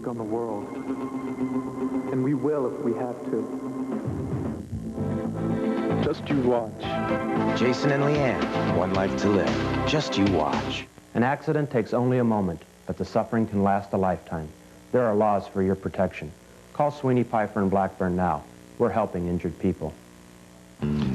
on the world. And we will if we have to. Just you watch. Jason and Leanne, One Life to Live. Just you watch. An accident takes only a moment, but the suffering can last a lifetime. There are laws for your protection. Call Sweeney, Pfeiffer, and Blackburn now. We're helping injured people.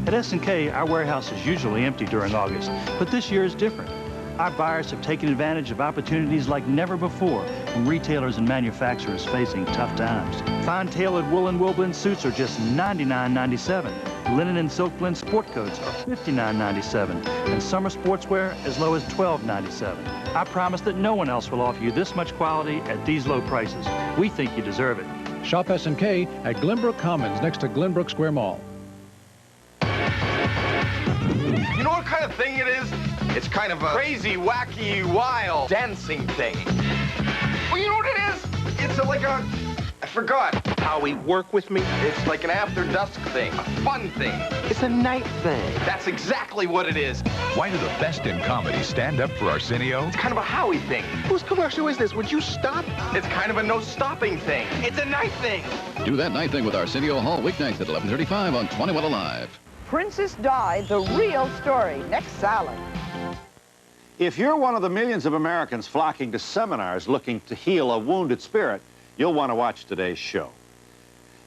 At S&K, our warehouse is usually empty during August, but this year is different. Our buyers have taken advantage of opportunities like never before from retailers and manufacturers facing tough times. Fine tailored wool and wool blend suits are just $99.97. Linen and silk blend sport coats are $59.97. And summer sportswear as low as $12.97. I promise that no one else will offer you this much quality at these low prices. We think you deserve it. Shop S&K at Glenbrook Commons next to Glenbrook Square Mall. You know what kind of thing it is? It's kind of a crazy, wacky, wild dancing thing. Well, you know what it is? It's like a... I forgot. Howie, work with me. It's like an after dusk thing, a fun thing. It's a night thing. That's exactly what it is. Why do the best in comedy stand up for Arsenio? It's kind of a Howie thing. Whose commercial is this? Would you stop? It's kind of a no-stopping thing. It's a night thing. Do that night thing with Arsenio Hall weeknights at 11:35 on 21 Alive. Princess Di, the real story. Next salad. If you're one of the millions of Americans flocking to seminars looking to heal a wounded spirit, you'll want to watch today's show.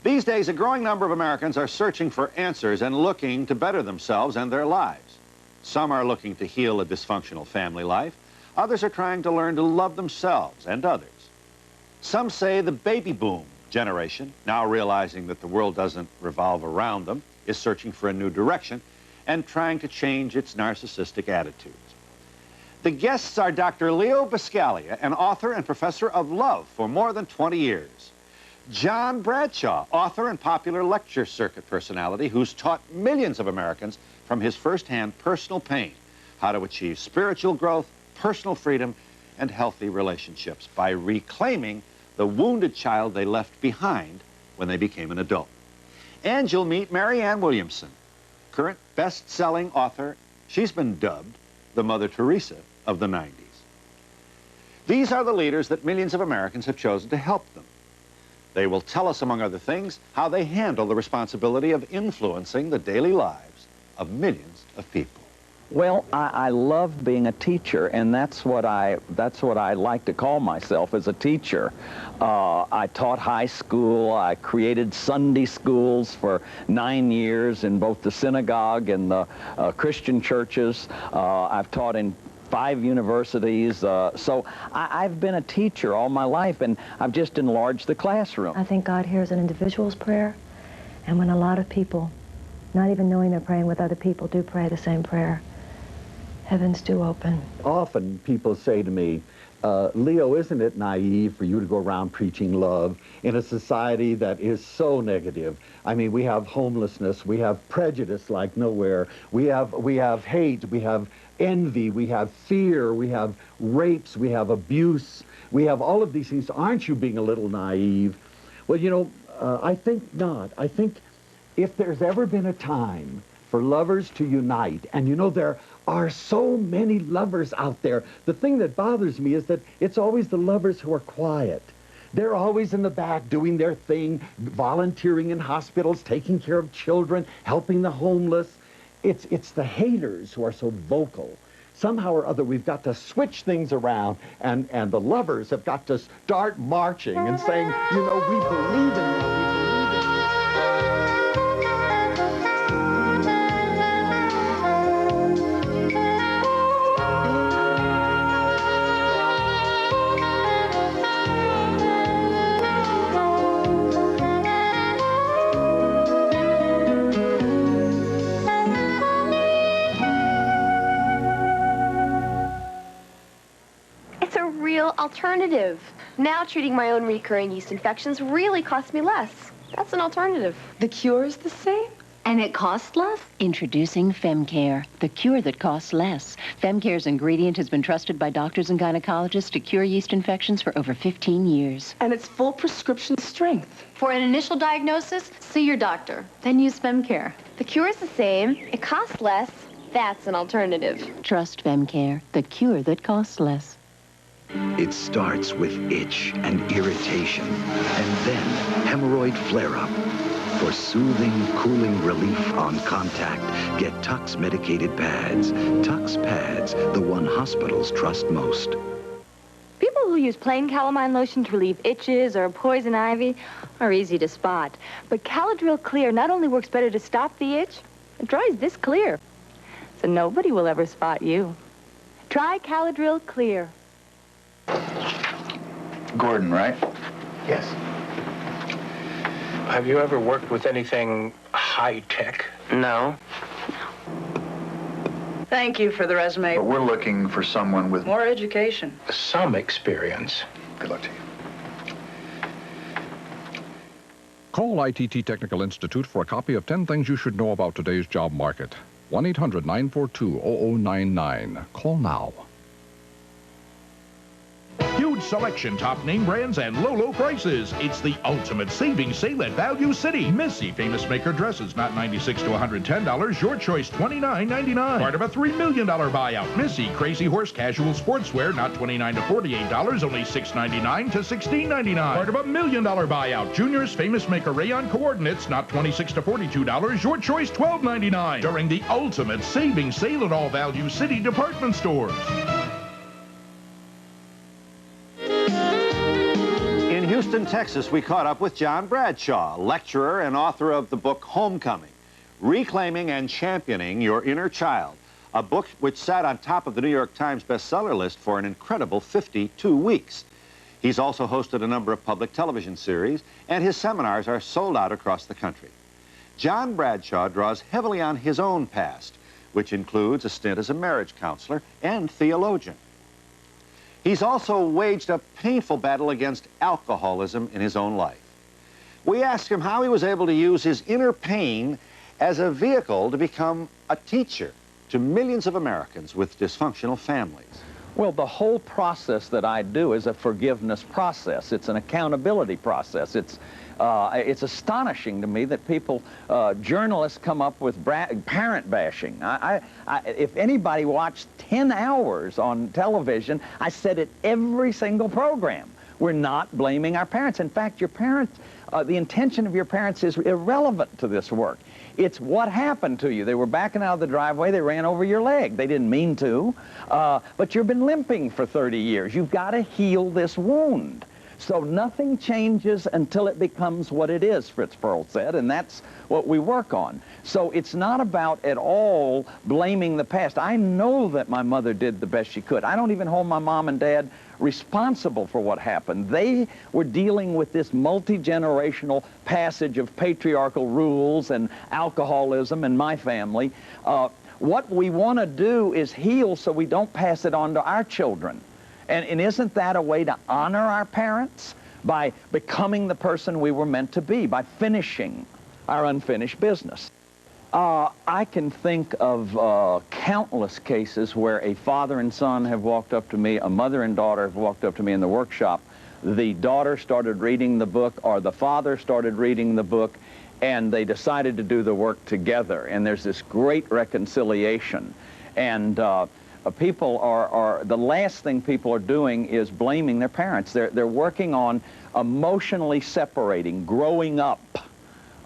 These days, a growing number of Americans are searching for answers and looking to better themselves and their lives. Some are looking to heal a dysfunctional family life. Others are trying to learn to love themselves and others. Some say the baby boom generation, now realizing that the world doesn't revolve around them, is searching for a new direction and trying to change its narcissistic attitudes. The guests are Dr. Leo Buscaglia, an author and professor of love for more than 20 years. John Bradshaw, author and popular lecture circuit personality who's taught millions of Americans from his firsthand personal pain how to achieve spiritual growth, personal freedom, and healthy relationships by reclaiming the wounded child they left behind when they became an adult. And you'll meet Marianne Williamson, current best-selling author. She's been dubbed the Mother Teresa of the 90s. These are the leaders that millions of Americans have chosen to help them. They will tell us, among other things, how they handle the responsibility of influencing the daily lives of millions of people. Well, I love being a teacher, and that's what I like to call myself, as a teacher. I taught high school. I created Sunday schools for 9 years in both the synagogue and the Christian churches. I've taught in 5 universities, so I've been a teacher all my life, and I've just enlarged the classroom. I think God hears an individual's prayer, and when a lot of people, not even knowing they're praying with other people, do pray the same prayer, heavens do open. Often people say to me, Leo, isn't it naive for you to go around preaching love in a society that is so negative? I mean, we have homelessness, we have prejudice like nowhere, we have hate, we have envy, we have fear, we have rapes, we have abuse, we have all of these things. Aren't you being a little naive? Well, you know, I think not. I think if there's ever been a time for lovers to unite, and you know, there are so many lovers out there. The thing that bothers me is that it's always the lovers who are quiet. They're always in the back doing their thing, volunteering in hospitals, taking care of children, helping the homeless. It's the haters who are so vocal. Somehow or other, we've got to switch things around, and the lovers have got to start marching and saying, you know, we believe in love. Alternative. Now treating my own recurring yeast infections really costs me less. That's an alternative. The cure is the same? And it costs less? Introducing FemCare, the cure that costs less. FemCare's ingredient has been trusted by doctors and gynecologists to cure yeast infections for over 15 years. And it's full prescription strength. For an initial diagnosis, see your doctor. Then use FemCare. The cure is the same. It costs less. That's an alternative. Trust FemCare, the cure that costs less. It starts with itch and irritation, and then hemorrhoid flare-up. For soothing, cooling relief on contact, get Tux medicated pads. Tux pads, the one hospitals trust most. People who use plain calamine lotion to relieve itches or poison ivy are easy to spot. But Caladryl Clear not only works better to stop the itch, it dries this clear. So nobody will ever spot you. Try Caladryl Clear. Gordon, right? Yes. Have you ever worked with anything high-tech? No. Thank you for the resume. But we're looking for someone with More education. Some experience. Good luck to you. Call ITT Technical Institute for a copy of 10 Things You Should Know About Today's Job Market. 1-800-942-0099. Call now. Huge selection, top name brands, and low prices. It's the ultimate savings sale at Value City. Missy Famous Maker dresses, not $96 to $110. Your choice, $29.99. Part of a $3 million buyout. Missy Crazy Horse Casual Sportswear, not $29 to $48, only $6.99 to $16.99. Part of a $1 million buyout. Junior's Famous Maker Rayon Coordinates, not $26 to $42. Your choice, $12.99. During the ultimate savings sale at all Value City department stores. In Houston, Texas, we caught up with John Bradshaw, lecturer and author of the book Homecoming, Reclaiming and Championing Your Inner Child, a book which sat on top of the New York Times bestseller list for an incredible 52 weeks. He's also hosted a number of public television series, and his seminars are sold out across the country. John Bradshaw draws heavily on his own past, which includes a stint as a marriage counselor and theologian. He's also waged a painful battle against alcoholism in his own life. We asked him how he was able to use his inner pain as a vehicle to become a teacher to millions of Americans with dysfunctional families. Well, the whole process that I do is a forgiveness process. It's an accountability process. It's astonishing to me that people, journalists come up with parent bashing. If anybody watched 10 hours on television, I said it every single program. We're not blaming our parents. In fact, your parents, the intention of your parents is irrelevant to this work. It's what happened to you. They were backing out of the driveway, they ran over your leg. They didn't mean to, but you've been limping for 30 years. You've got to heal this wound. So nothing changes until it becomes what it is, Fritz Perls said, and that's what we work on. So it's not about at all blaming the past. I know that my mother did the best she could. I don't even hold my mom and dad responsible for what happened. They were dealing with this multi-generational passage of patriarchal rules and alcoholism in my family. What we want to do is heal so we don't pass it on to our children. And isn't that a way to honor our parents? By becoming the person we were meant to be, by finishing our unfinished business. I can think of countless cases where a father and son have walked up to me, a mother and daughter have walked up to me in the workshop. The daughter started reading the book, or the father started reading the book, and they decided to do the work together. And there's this great reconciliation. And people the last thing people are doing is blaming their parents. They're working on emotionally separating, growing up.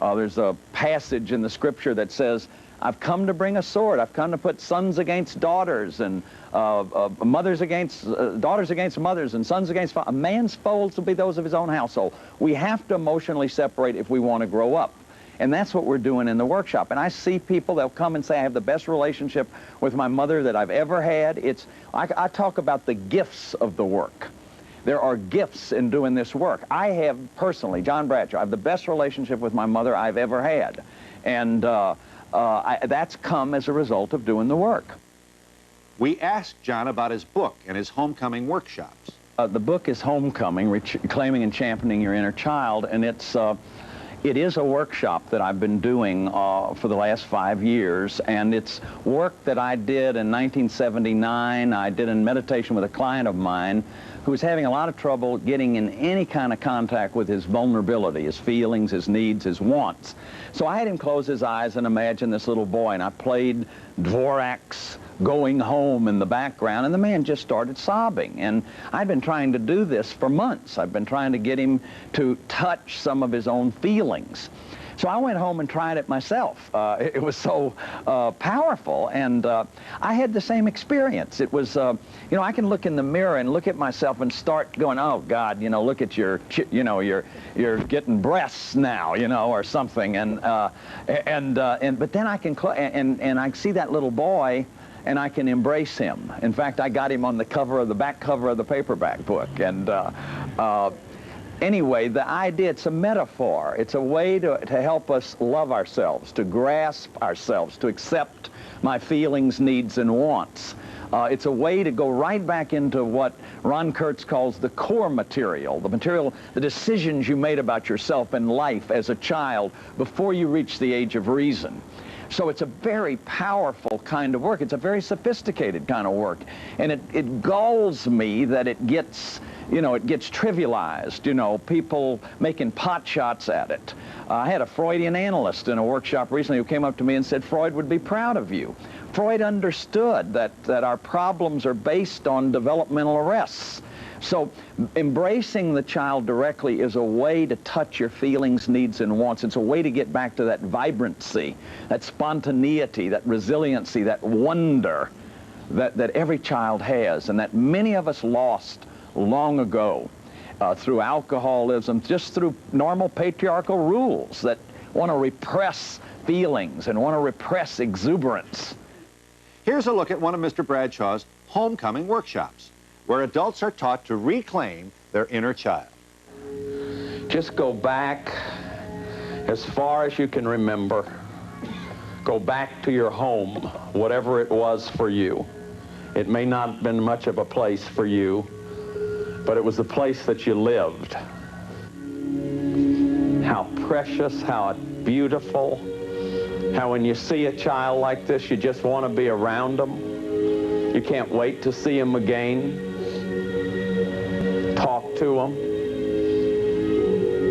There's a passage in the scripture that says, I've come to bring a sword. I've come to put sons against daughters, and mothers against daughters against mothers, and sons against fathers. A man's foes will be those of his own household. We have to emotionally separate if we want to grow up. And that's what we're doing in the workshop. And I see people, they'll come and say, I have the best relationship with my mother that I've ever had. I talk about the gifts of the work. There are gifts in doing this work. I have personally, John Bradshaw, I have the best relationship with my mother I've ever had. And that's come as a result of doing the work. We asked John about his book and his homecoming workshops. The book is Homecoming, Reclaiming and Championing Your Inner Child, and it is a workshop that I've been doing for the last 5 years, and it's work that I did in 1979. I did in meditation with a client of mine who was having a lot of trouble getting in any kind of contact with his vulnerability, his feelings, his needs, his wants. So I had him close his eyes and imagine this little boy, and I played Dvorak's going home in the background, and the man just started sobbing. And I've been trying to do this for months. I've been trying to get him to touch some of his own feelings. So I went home and tried it myself. It was so powerful, and I had the same experience. It was, you know, I can look in the mirror and look at myself and start going, oh God, you know, look at your, you know, you're getting breasts now, you know, or something, but then I can, and I see that little boy, and I can embrace him. In fact, I got him on the cover of the back cover of the paperback book, and. Anyway, the idea, it's a metaphor. It's a way to help us love ourselves, to grasp ourselves, to accept my feelings, needs, and wants. It's a way to go right back into what Ron Kurtz calls the core material, the decisions you made about yourself and life as a child before you reach the age of reason. So it's a very powerful kind of work. It's a very sophisticated kind of work. And it galls me that it gets, you know, it gets trivialized, you know, people making pot shots at it. I had a Freudian analyst in a workshop recently who came up to me and said, Freud would be proud of you. Freud understood that our problems are based on developmental arrests. So embracing the child directly is a way to touch your feelings, needs, and wants. It's a way to get back to that vibrancy, that spontaneity, that resiliency, that wonder that every child has, and that many of us lost long ago through alcoholism, just through normal patriarchal rules that want to repress feelings and want to repress exuberance. Here's a look at one of Mr. Bradshaw's homecoming workshops, where adults are taught to reclaim their inner child. Just go back as far as you can remember. Go back to your home, whatever it was for you. It may not have been much of a place for you, but it was the place that you lived. How precious, how beautiful, how when you see a child like this, you just want to be around them. You can't wait to see them again. Talk to them.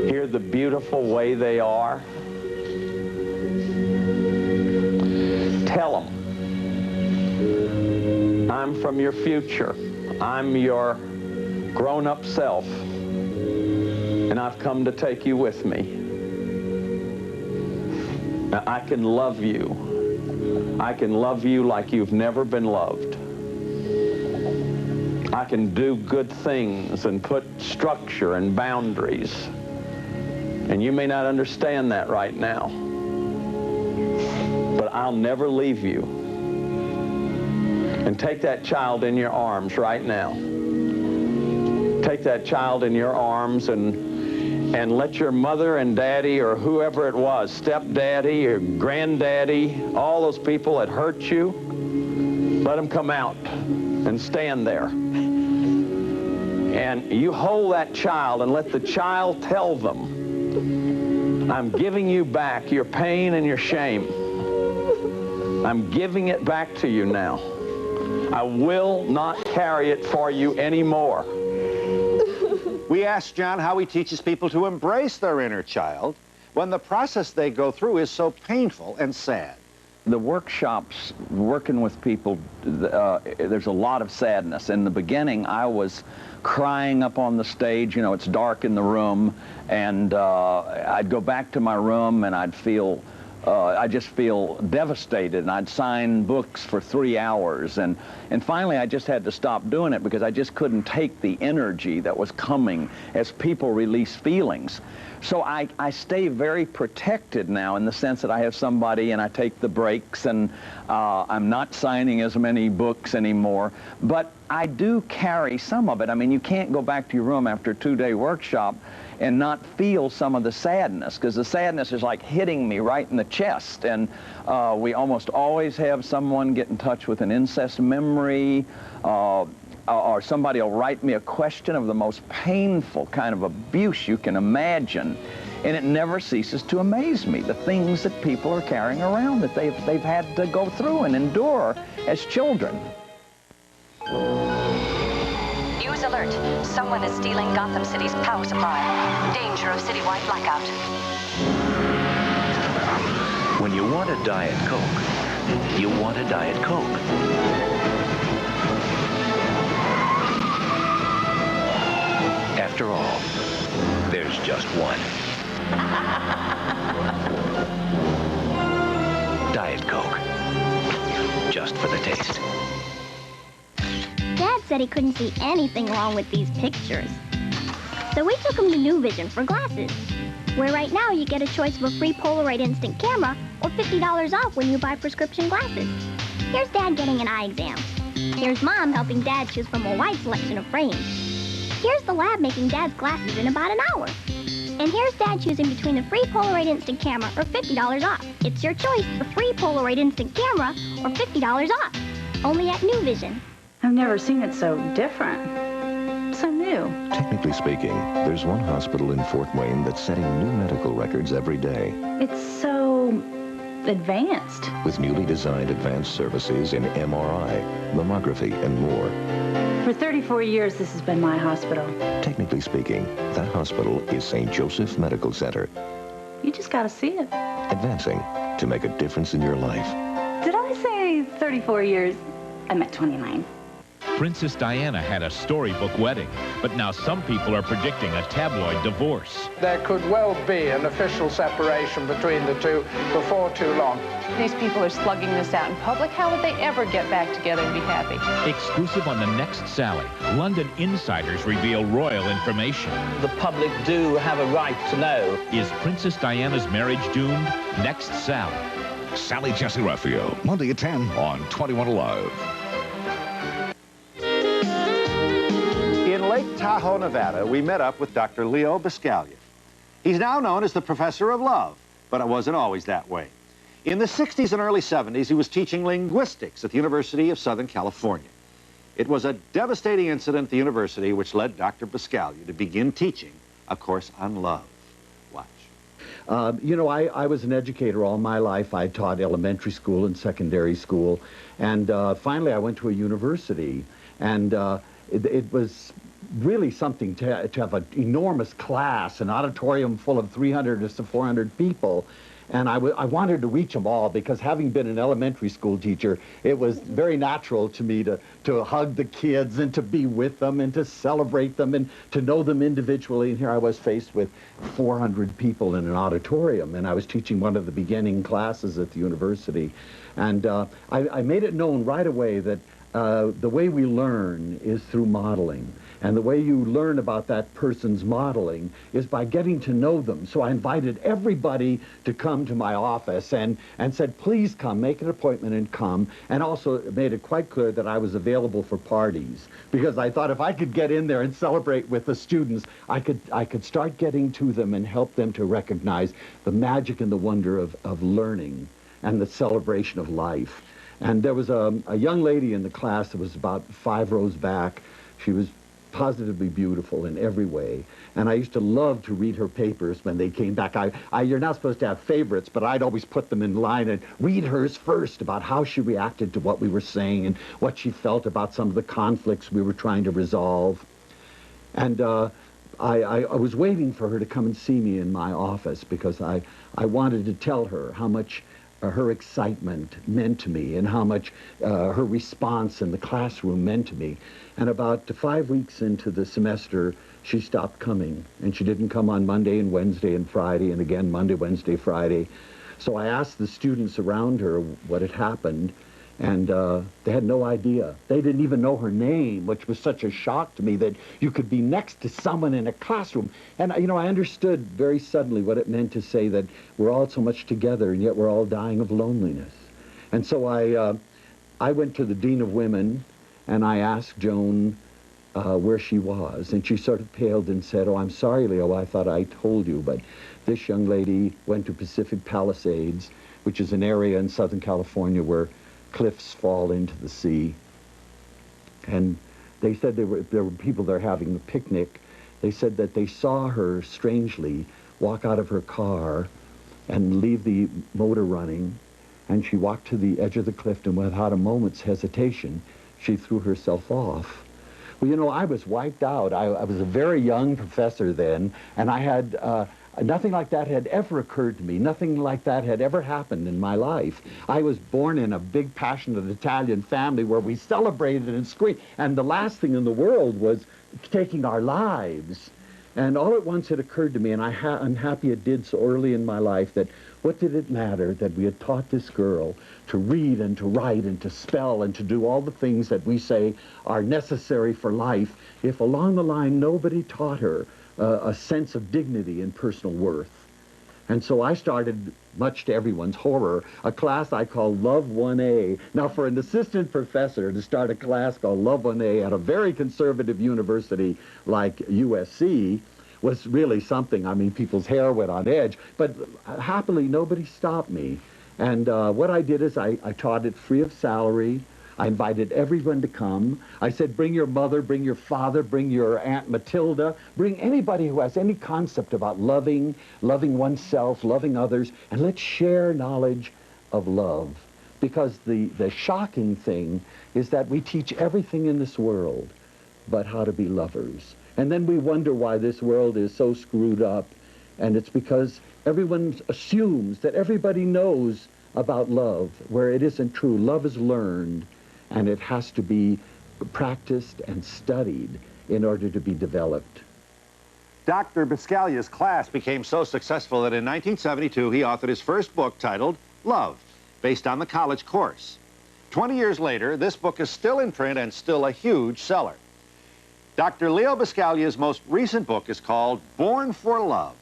Hear the beautiful way they are. Tell them, I'm from your future. I'm your grown-up self, and I've come to take you with me. Now, I can love you. I can love you like you've never been loved. I can do good things and put structure and boundaries. And you may not understand that right now, but I'll never leave you. And take that child in your arms right now. Take that child in your arms and let your mother and daddy or whoever it was, stepdaddy or granddaddy, all those people that hurt you, let them come out and stand there. And you hold that child and let the child tell them, I'm giving you back your pain and your shame. I'm giving it back to you now. I will not carry it for you anymore. We asked John how he teaches people to embrace their inner child when the process they go through is so painful and sad. The workshops, working with people, there's a lot of sadness. In the beginning, I was crying up on the stage. You know, it's dark in the room, and I'd go back to my room and I'd just feel devastated, and I'd sign books for 3 hours, and finally I just had to stop doing it because I just couldn't take the energy that was coming as people release feelings. So I stay very protected now in the sense that I have somebody and I take the breaks, and I'm not signing as many books anymore, but I do carry some of it. I mean, you can't go back to your room after a 2-day workshop and not feel some of the sadness, because the sadness is like hitting me right in the chest. And we almost always have someone get in touch with an incest memory, or somebody will write me a question of the most painful kind of abuse you can imagine. And it never ceases to amaze me, the things that people are carrying around that they've had to go through and endure as children. News alert. Someone is stealing Gotham City's power supply. Danger of citywide blackout. When you want a Diet Coke, you want a Diet Coke. After all, there's just one. Diet Coke. Just for the taste. Dad said he couldn't see anything wrong with these pictures. So we took him to New Vision for glasses, where right now you get a choice of a free Polaroid instant camera or $50 off when you buy prescription glasses. Here's Dad getting an eye exam. Here's Mom helping Dad choose from a wide selection of frames. Here's the lab making Dad's glasses in about an hour. And here's Dad choosing between the free Polaroid instant camera or $50 off. It's your choice, the free Polaroid instant camera or $50 off. Only at New Vision. I've never seen it so different. So new. Technically speaking, there's one hospital in Fort Wayne that's setting new medical records every day. It's so advanced. With newly designed advanced services in MRI, mammography, and more. For 34 years, this has been my hospital. Technically speaking, that hospital is St. Joseph Medical Center. You just gotta see it. Advancing to make a difference in your life. Did I say 34 years? I meant 29. Princess Diana had a storybook wedding, but now some people are predicting a tabloid divorce. There could well be an official separation between the two before too long. These people are slugging this out in public. How would they ever get back together and be happy? Exclusive on the next Sally. London insiders reveal royal information. The public do have a right to know. Is Princess Diana's marriage doomed? Next Sally. Sally Jesse Raphael, Monday at 10 on 21 Alive. In Lake Tahoe, Nevada, we met up with Dr. Leo Biscaglia. He's now known as the Professor of Love, but it wasn't always that way. In the 60s and early 70s, he was teaching linguistics at the University of Southern California. It was a devastating incident at the university which led Dr. Biscaglia to begin teaching a course on love. Watch. You know, I was an educator all my life. I taught elementary school and secondary school. And finally, I went to a university. And it was really something to have an enormous class, an auditorium full of 300 to 400 people. And I wanted to reach them all because having been an elementary school teacher, it was very natural to me to hug the kids and to be with them and to celebrate them and to know them individually. And here I was faced with 400 people in an auditorium, and I was teaching one of the beginning classes at the university. And I made it known right away that the way we learn is through modeling. And the way you learn about that person's modeling is by getting to know them. So I invited everybody to come to my office and said, please come, make an appointment and come. And also made it quite clear that I was available for parties. Because I thought if I could get in there and celebrate with the students, I could start getting to them and help them to recognize the magic and the wonder of learning and the celebration of life. And there was a young lady in the class that was about 5 rows back. She was positively beautiful in every way. And I used to love to read her papers when they came back. You're not supposed to have favorites, but I'd always put them in line and read hers first about how she reacted to what we were saying and what she felt about some of the conflicts we were trying to resolve. And I was waiting for her to come and see me in my office because I wanted to tell her how much her excitement meant to me and how much her response in the classroom meant to me. And about 5 weeks into the semester, she stopped coming. And she didn't come on Monday and Wednesday and Friday and again Monday, Wednesday, Friday. So I asked the students around her what had happened, and they had no idea. They didn't even know her name, which was such a shock to me that you could be next to someone in a classroom. And, you know, I understood very suddenly what it meant to say that we're all so much together and yet we're all dying of loneliness. And so I went to the Dean of Women and I asked Joan where she was. And she sort of paled and said, "Oh, I'm sorry, Leo, I thought I told you, but this young lady went to Pacific Palisades, which is an area in Southern California where cliffs fall into the sea." And they said there were people there having a picnic. They said that they saw her strangely walk out of her car and leave the motor running, and she walked to the edge of the cliff, and without a moment's hesitation, she threw herself off. Well, you know, I was wiped out. I was a very young professor then, and I had Nothing like that had ever occurred to me. Nothing like that had ever happened in my life. I was born in a big, passionate Italian family where we celebrated and screamed, and the last thing in the world was taking our lives. And all at once it occurred to me, and I'm happy it did so early in my life, that what did it matter that we had taught this girl to read and to write and to spell and to do all the things that we say are necessary for life if along the line nobody taught her a sense of dignity and personal worth. And so I started, much to everyone's horror, a class I call Love 1A. Now, for an assistant professor to start a class called Love 1A at a very conservative university like USC was really something. I mean, people's hair went on edge. But happily, nobody stopped me. And what I did is I taught it free of salary. I invited everyone to come. I said, bring your mother, bring your father, bring your Aunt Matilda, bring anybody who has any concept about loving oneself, loving others, and let's share knowledge of love. Because the shocking thing is that we teach everything in this world but how to be lovers. And then we wonder why this world is so screwed up. And it's because everyone assumes that everybody knows about love, where it isn't true. Love is learned. And it has to be practiced and studied in order to be developed. Dr. Biscaglia's class became so successful that in 1972 he authored his first book titled Love, based on the college course. 20 years later, this book is still in print and still a huge seller. Dr. Leo Biscaglia's most recent book is called Born for Love.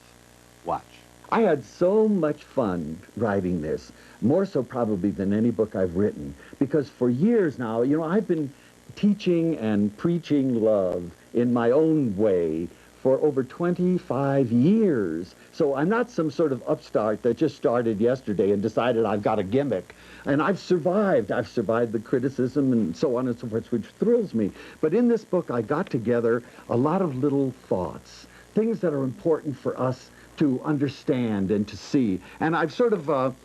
Watch. I had so much fun writing this, more so probably than any book I've written, because for years now, you know, I've been teaching and preaching love in my own way for over 25 years. So I'm not some sort of upstart that just started yesterday and decided I've got a gimmick. And I've survived the criticism and so on and so forth, which thrills me. But in this book, I got together a lot of little thoughts, things that are important for us to understand and to see. And I've sort of,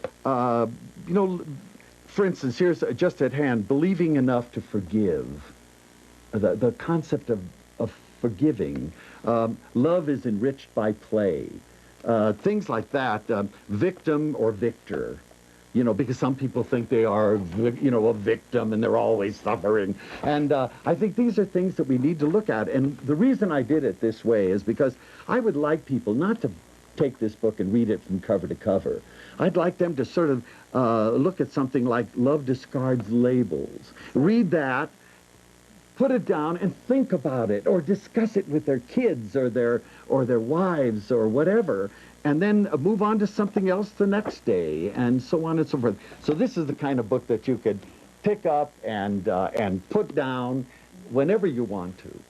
you know, for instance, here's just at hand, believing enough to forgive. The concept of forgiving. Love is enriched by play. Things like that, victim or victor. You know, because some people think they are, you know, a victim and they're always suffering. And I think these are things that we need to look at. And the reason I did it this way is because I would like people not to take this book and read it from cover to cover. I'd like them to sort of look at something like Love Discards Labels. Read that, put it down, and think about it, or discuss it with their kids or their wives or whatever, and then move on to something else the next day, and so on and so forth. So this is the kind of book that you could pick up and put down whenever you want to.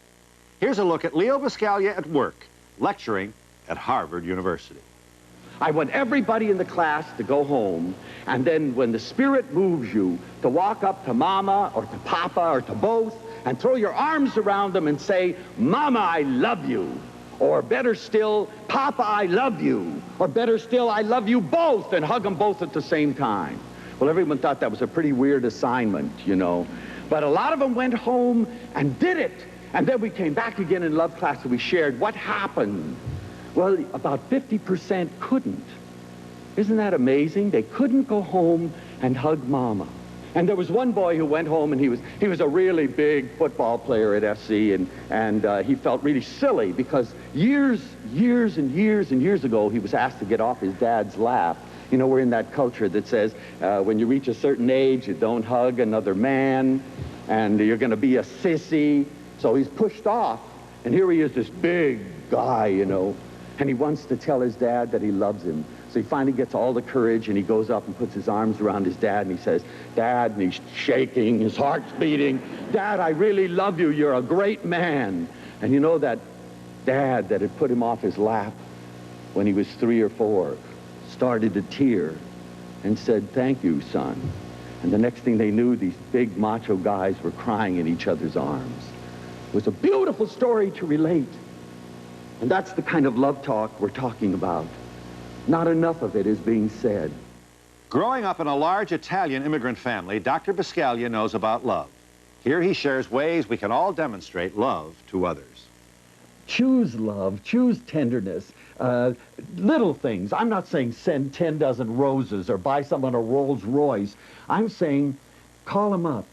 Here's a look at Leo Biscaglia at work, lecturing at Harvard University. I want everybody in the class to go home, and then when the spirit moves you, to walk up to Mama or to Papa or to both, and throw your arms around them and say, Mama, I love you. Or better still, Papa, I love you. Or better still, I love you both, and hug them both at the same time. Well, everyone thought that was a pretty weird assignment, you know. But a lot of them went home and did it. And then we came back again in love class and we shared what happened. Well, about 50% couldn't. Isn't that amazing? They couldn't go home and hug Mama. And there was one boy who went home, and he was a really big football player at SC, and he felt really silly because years and years ago, he was asked to get off his dad's lap. You know, we're in that culture that says when you reach a certain age, you don't hug another man, and you're going to be a sissy. So he's pushed off, and here he is, this big guy, you know, and he wants to tell his dad that he loves him. So he finally gets all the courage, and he goes up and puts his arms around his dad, and he says, Dad, and he's shaking, his heart's beating, Dad, I really love you, you're a great man. And you know that dad that had put him off his lap when he was 3 or 4 started to tear and said, thank you, son. And the next thing they knew, these big macho guys were crying in each other's arms. It was a beautiful story to relate. And that's the kind of love talk we're talking about. Not enough of it is being said. Growing up in a large Italian immigrant family, Dr. Biscaglia knows about love. Here he shares ways we can all demonstrate love to others. Choose love, choose tenderness, little things. I'm not saying send 10 dozen roses or buy someone a Rolls Royce. I'm saying call them up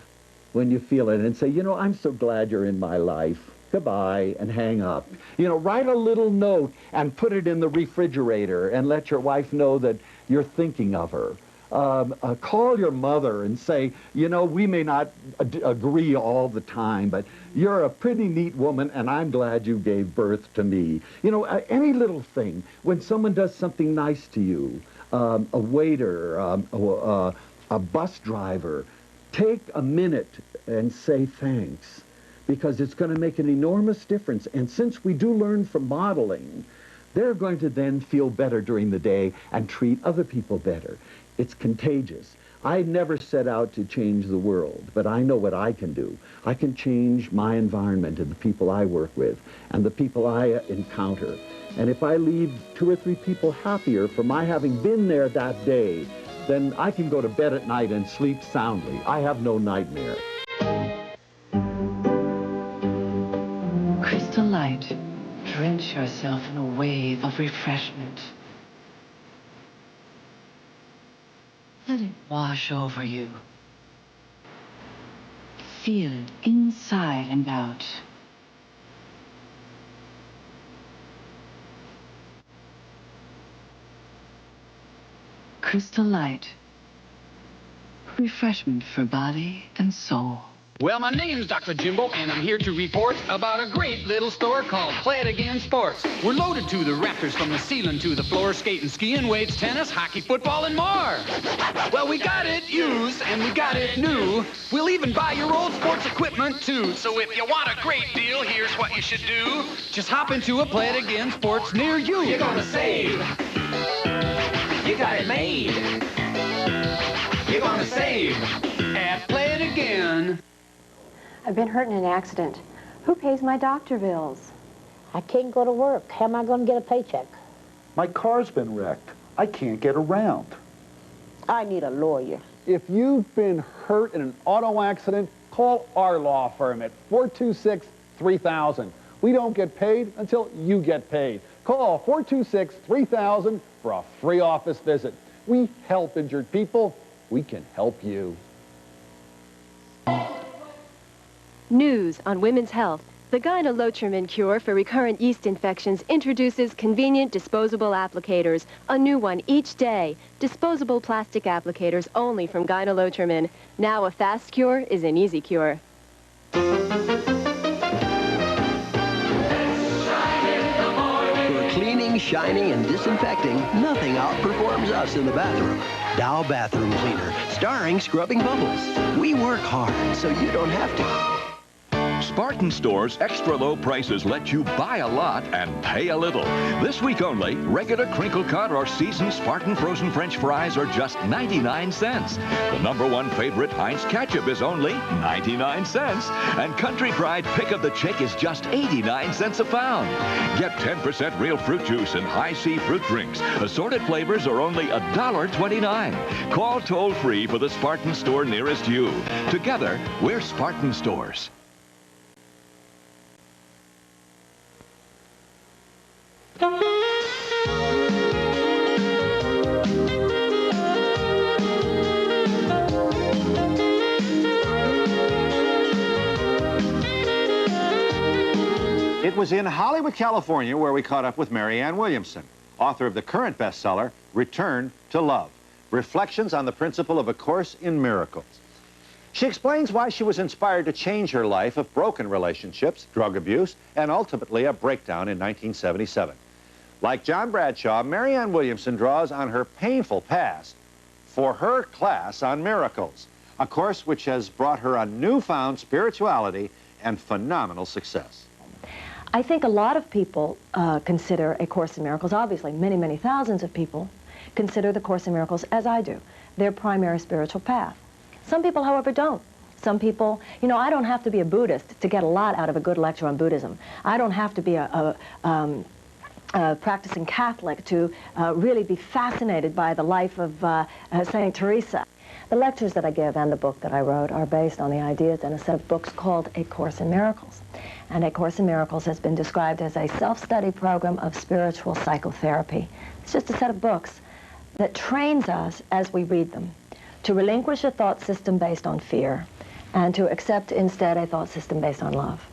when you feel it and say, you know, I'm so glad you're in my life. Goodbye, and hang up. You know, write a little note and put it in the refrigerator and let your wife know that you're thinking of her. Call your mother and say, you know, we may not agree all the time, but you're a pretty neat woman, and I'm glad you gave birth to me. You know, any little thing. When someone does something nice to you, a waiter, a bus driver, take a minute and say thanks, because it's going to make an enormous difference. And since we do learn from modeling, they're going to then feel better during the day and treat other people better. It's contagious. I never set out to change the world, but I know what I can do. I can change my environment and the people I work with and the people I encounter. And if I leave 2 or 3 people happier for my having been there that day, then I can go to bed at night and sleep soundly. I have no nightmare. Crystal light. Drench yourself in a wave of refreshment. Let it wash over you. Feel it inside and out. Crystal light. Refreshment for body and soul. Well, my name's Dr. Jimbo, and I'm here to report about a great little store called Play It Again Sports. We're loaded to the rafters from the ceiling to the floor, skating, skiing, weights, tennis, hockey, football, and more. Well, we got it used, and we got it new. We'll even buy your old sports equipment, too. So if you want a great deal, here's what you should do. Just hop into a Play It Again Sports near you. You're gonna save. You got it made. You're gonna save at Play It Again. I've been hurt in an accident. Who pays my doctor bills? I can't go to work. How am I going to get a paycheck? My car's been wrecked. I can't get around. I need a lawyer. If you've been hurt in an auto accident, call our law firm at 426-3000. We don't get paid until you get paid. Call 426-3000 for a free office visit. We help injured people. We can help you. News on women's health. The Gyne-Lotrimin cure for recurrent yeast infections introduces convenient disposable applicators, a new one each day. Disposable plastic applicators only from Gyne-Lotrimin. Now a fast cure is an easy cure. For cleaning, shining, and disinfecting, nothing outperforms us in the bathroom. Dow Bathroom Cleaner, starring Scrubbing Bubbles. We work hard so you don't have to. Spartan Store's extra low prices let you buy a lot and pay a little. This week only, regular crinkle cut or seasoned Spartan frozen French fries are just 99 cents. The #1 favorite Heinz ketchup is only 99 cents. And Country Pride Pick of the Chick is just 89 cents a pound. Get 10% real fruit juice and high C fruit drinks. Assorted flavors are only $1.29. Call toll-free for the Spartan Store nearest you. Together, we're Spartan Stores. It was in Hollywood, California, where we caught up with Mary Ann Williamson, author of the current bestseller, Return to Love, Reflections on the Principle of A Course in Miracles. She explains why she was inspired to change her life of broken relationships, drug abuse, and ultimately a breakdown in 1977. Like John Bradshaw, Mary Ann Williamson draws on her painful past for her class on miracles, a course which has brought her a newfound spirituality and phenomenal success. I think a lot of people consider A Course in Miracles, obviously many, many thousands of people consider the Course in Miracles, as I do, their primary spiritual path. Some people, however, don't. Some people, you know, I don't have to be a Buddhist to get a lot out of a good lecture on Buddhism. I don't have to be a practicing Catholic to really be fascinated by the life of St. Teresa. The lectures that I give and the book that I wrote are based on the ideas in a set of books called A Course in Miracles. And A Course in Miracles has been described as a self-study program of spiritual psychotherapy. It's just a set of books that trains us as we read them to relinquish a thought system based on fear and to accept instead a thought system based on love.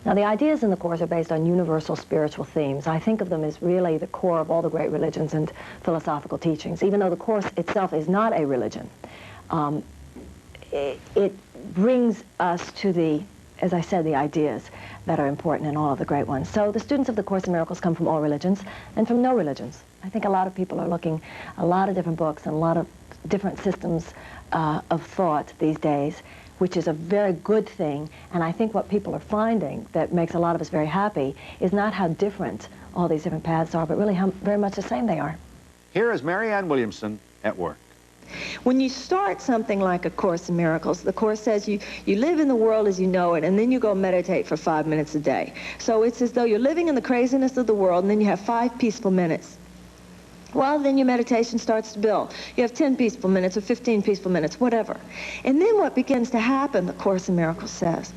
Now, the ideas in the Course are based on universal spiritual themes. I think of them as really the core of all the great religions and philosophical teachings. Even though the Course itself is not a religion, it brings us to the, as I said, the ideas that are important in all of the great ones. So the students of the Course in Miracles come from all religions and from no religions. I think a lot of people are looking a lot of different books and a lot of different systems of thought these days, which is a very good thing. And I think what people are finding that makes a lot of us very happy is not how different all these different paths are, but really how very much the same they are. Here is Marianne Williamson at work. When you start something like A Course in Miracles, the Course says you live in the world as you know it, and then you go meditate for 5 minutes a day. So it's as though you're living in the craziness of the world, and then you have 5 peaceful minutes. Well, then your meditation starts to build. You have 10 peaceful minutes or 15 peaceful minutes, whatever. And then what begins to happen, the Course in Miracles says,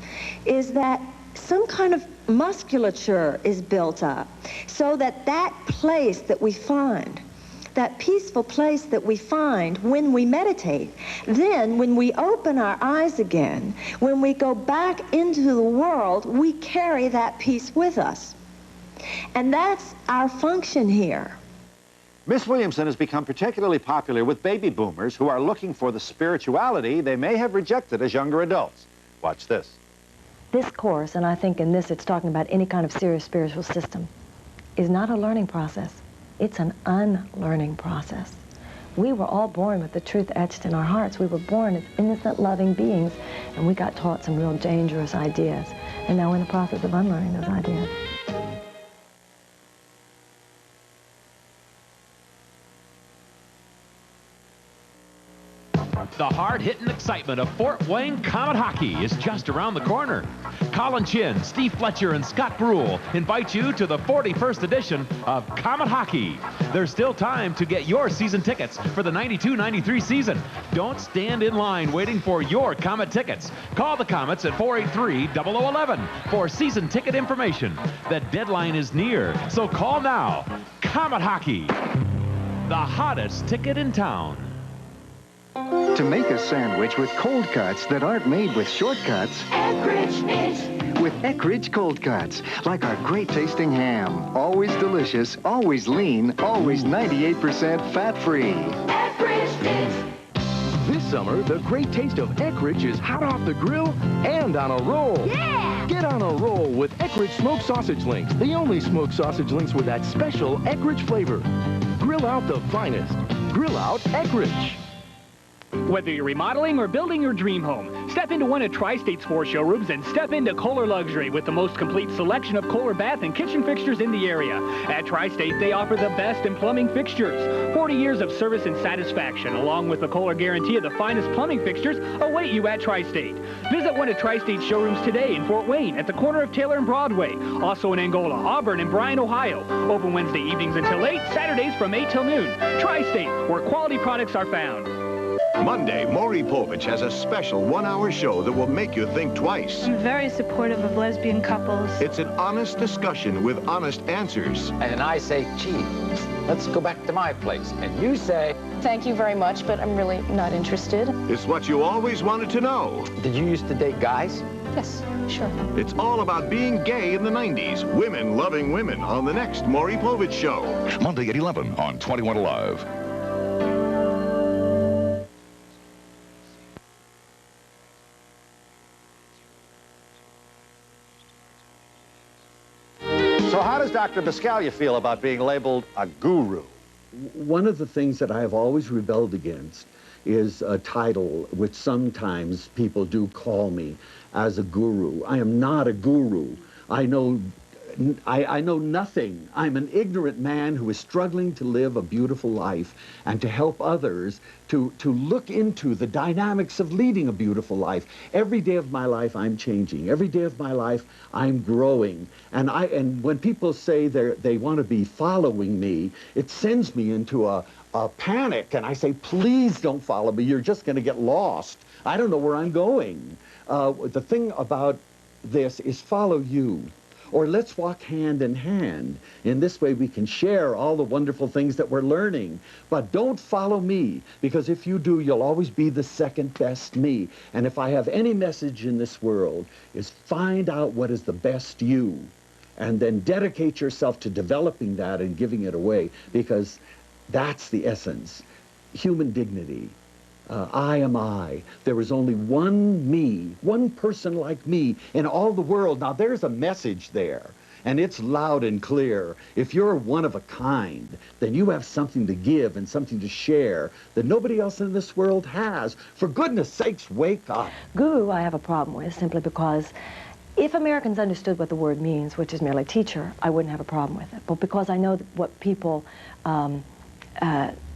is that some kind of musculature is built up so that that place that we find, that peaceful place that we find when we meditate, then when we open our eyes again, when we go back into the world, we carry that peace with us. And that's our function here. Miss Williamson has become particularly popular with baby boomers who are looking for the spirituality they may have rejected as younger adults. Watch this. This Course, and I think in this it's talking about any kind of serious spiritual system, is not a learning process. It's an unlearning process. We were all born with the truth etched in our hearts. We were born as innocent, loving beings, and we got taught some real dangerous ideas. And now we're in the process of unlearning those ideas. The hard-hitting excitement of Fort Wayne Comet Hockey is just around the corner. Colin Chin, Steve Fletcher, and Scott Brule invite you to the 41st edition of Comet Hockey. There's still time to get your season tickets for the 92-93 season. Don't stand in line waiting for your Comet tickets. Call the Comets at 483-0011 for season ticket information. The deadline is near, so call now. Comet Hockey, the hottest ticket in town. To make a sandwich with cold cuts that aren't made with shortcuts. Eckrich is. With Eckrich cold cuts, like our great tasting ham. Always delicious, always lean, always 98% fat-free. Eckrich is. This summer, the great taste of Eckrich is hot off the grill and on a roll. Yeah! Get on a roll with Eckrich smoked sausage links, the only smoked sausage links with that special Eckrich flavor. Grill out the finest. Grill out Eckrich. Whether you're remodeling or building your dream home, step into one of Tri-State's 4 showrooms and step into Kohler Luxury with the most complete selection of Kohler bath and kitchen fixtures in the area. At Tri-State, they offer the best in plumbing fixtures. 40 years of service and satisfaction, along with the Kohler guarantee of the finest plumbing fixtures, await you at Tri-State. Visit one of Tri-State's showrooms today in Fort Wayne at the corner of Taylor and Broadway. Also in Angola, Auburn, and Bryan, Ohio. Open Wednesday evenings until 8, Saturdays from 8 till noon. Tri-State, where quality products are found. Monday, Maury Povich has a special 1-hour show that will make you think twice. I'm very supportive of lesbian couples. It's an honest discussion with honest answers. And I say, gee, let's go back to my place. And you say, thank you very much, but I'm really not interested. It's what you always wanted to know. Did you used to date guys? Yes, sure. It's all about being gay in the 90s. Women loving women on the next Maury Povich show. Monday at 11 on 21 Alive. So how does Dr. Biscaglia feel about being labeled a guru? One of the things that I have always rebelled against is a title which sometimes people do call me as a guru. I am not a guru. I know nothing. I'm an ignorant man who is struggling to live a beautiful life and to help others to look into the dynamics of leading a beautiful life. Every day of my life, I'm changing. Every day of my life, I'm growing. And when people say they want to be following me, it sends me into a panic. And I say, please don't follow me. You're just going to get lost. I don't know where I'm going. The thing about this is follow you. Or let's walk hand in hand. In this way we can share all the wonderful things that we're learning. But don't follow me, because if you do, you'll always be the second best me. And if I have any message in this world, is find out what is the best you, and then dedicate yourself to developing that and giving it away, because that's the essence. Human dignity. I am I. There is only one me, one person like me in all the world. Now there's a message there, and it's loud and clear. If you're one of a kind, then you have something to give and something to share that nobody else in this world has. For goodness sakes, wake up. Guru I have a problem with, simply because if Americans understood what the word means, which is merely teacher, I wouldn't have a problem with it. But because I know what people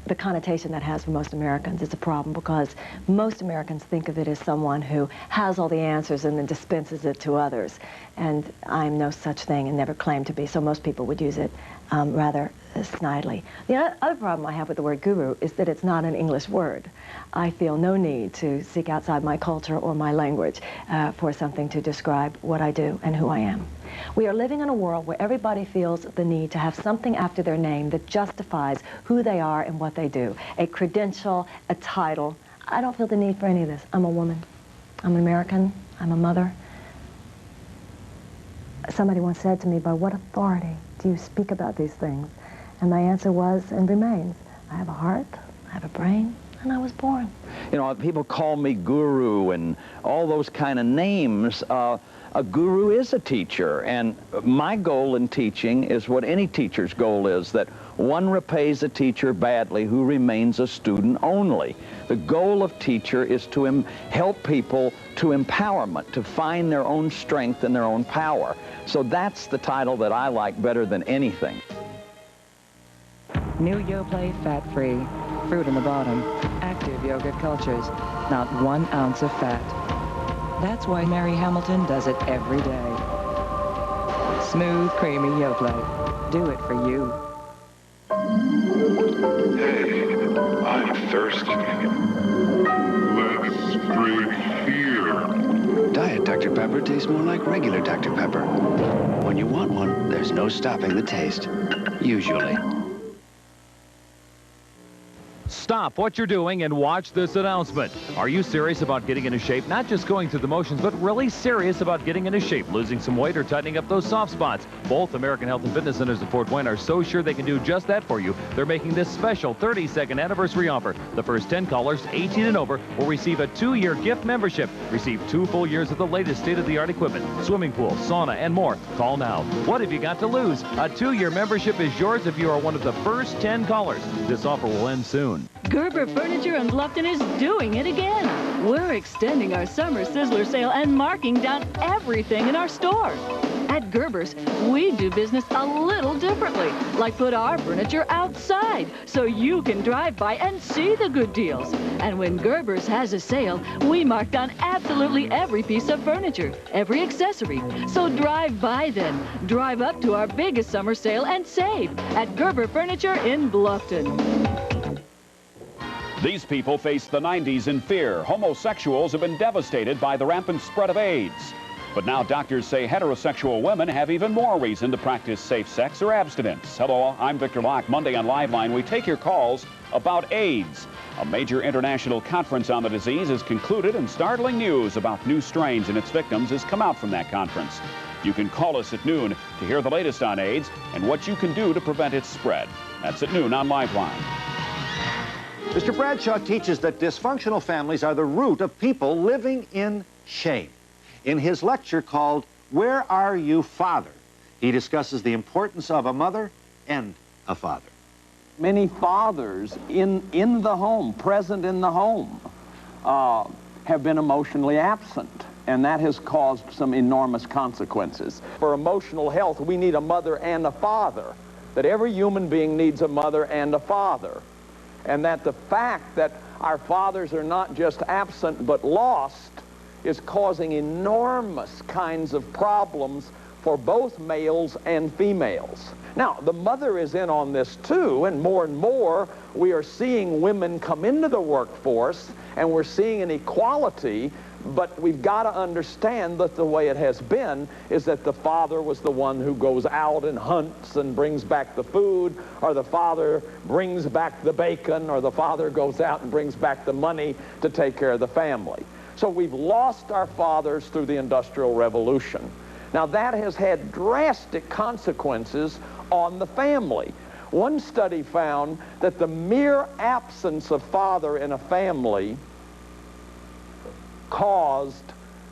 the connotation that has for most Americans is a problem, because most Americans think of it as someone who has all the answers and then dispenses it to others. And I'm no such thing and never claimed to be, so most people would use it rather snidely. The other problem I have with the word guru is that it's not an English word. I feel no need to seek outside my culture or my language for something to describe what I do and who I am. We are living in a world where everybody feels the need to have something after their name that justifies who they are and what they do. A credential, a title. I don't feel the need for any of this. I'm a woman. I'm an American. I'm a mother. Somebody once said to me, by what authority do you speak about these things? And my answer was, and remains, I have a heart, I have a brain, and I was born. You know, people call me guru and all those kind of names. A guru is a teacher, and my goal in teaching is what any teacher's goal is, that one repays a teacher badly who remains a student only. The goal of teacher is to help people to empowerment, to find their own strength and their own power. So that's the title that I like better than anything. New Yoplait fat-free, fruit in the bottom, active yogurt cultures, not 1 ounce of fat. That's why Mary Hamilton does it every day. Smooth, creamy Yoplait. Do it for you. Hey, I'm thirsty. Let's drink here. Diet Dr. Pepper tastes more like regular Dr. Pepper. When you want one, there's no stopping the taste. Usually. Stop what you're doing and watch this announcement. Are you serious about getting into shape? Not just going through the motions, but really serious about getting into shape, losing some weight, or tightening up those soft spots? Both American Health and Fitness Centers of Fort Wayne are so sure they can do just that for you. They're making this special 32nd anniversary offer. The first 10 callers, 18 and over, will receive a 2-year gift membership. Receive 2 full years of the latest state-of-the-art equipment, swimming pool, sauna, and more. Call now. What have you got to lose? A 2-year membership is yours if you are one of the first 10 callers. This offer will end soon. Gerber Furniture in Bluffton is doing it again. We're extending our summer sizzler sale and marking down everything in our store. At Gerber's, we do business a little differently, like put our furniture outside so you can drive by and see the good deals. And when Gerber's has a sale, we mark down absolutely every piece of furniture, every accessory. So drive by then. Drive up to our biggest summer sale and save at Gerber Furniture in Bluffton. These people faced the 90s in fear. Homosexuals have been devastated by the rampant spread of AIDS. But now doctors say heterosexual women have even more reason to practice safe sex or abstinence. Hello, I'm Victor Locke. Monday on Liveline, we take your calls about AIDS. A major international conference on the disease is concluded, and startling news about new strains and its victims has come out from that conference. You can call us at noon to hear the latest on AIDS and what you can do to prevent its spread. That's at noon on Liveline. Mr. Bradshaw teaches that dysfunctional families are the root of people living in shame. In his lecture called, Where Are You, Father?, he discusses the importance of a mother and a father. Many fathers in the home, present in the home, have been emotionally absent, and that has caused some enormous consequences. For emotional health, we need a mother and a father, that every human being needs a mother and a father. And that the fact that our fathers are not just absent but lost is causing enormous kinds of problems for both males and females. Now, the mother is in on this too, and more we are seeing women come into the workforce, and we're seeing an equality But we've got to understand that the way it has been is that the father was the one who goes out and hunts and brings back the food, or the father brings back the bacon, or the father goes out and brings back the money to take care of the family. So we've lost our fathers through the Industrial Revolution. Now that has had drastic consequences on the family. One study found that the mere absence of father in a family caused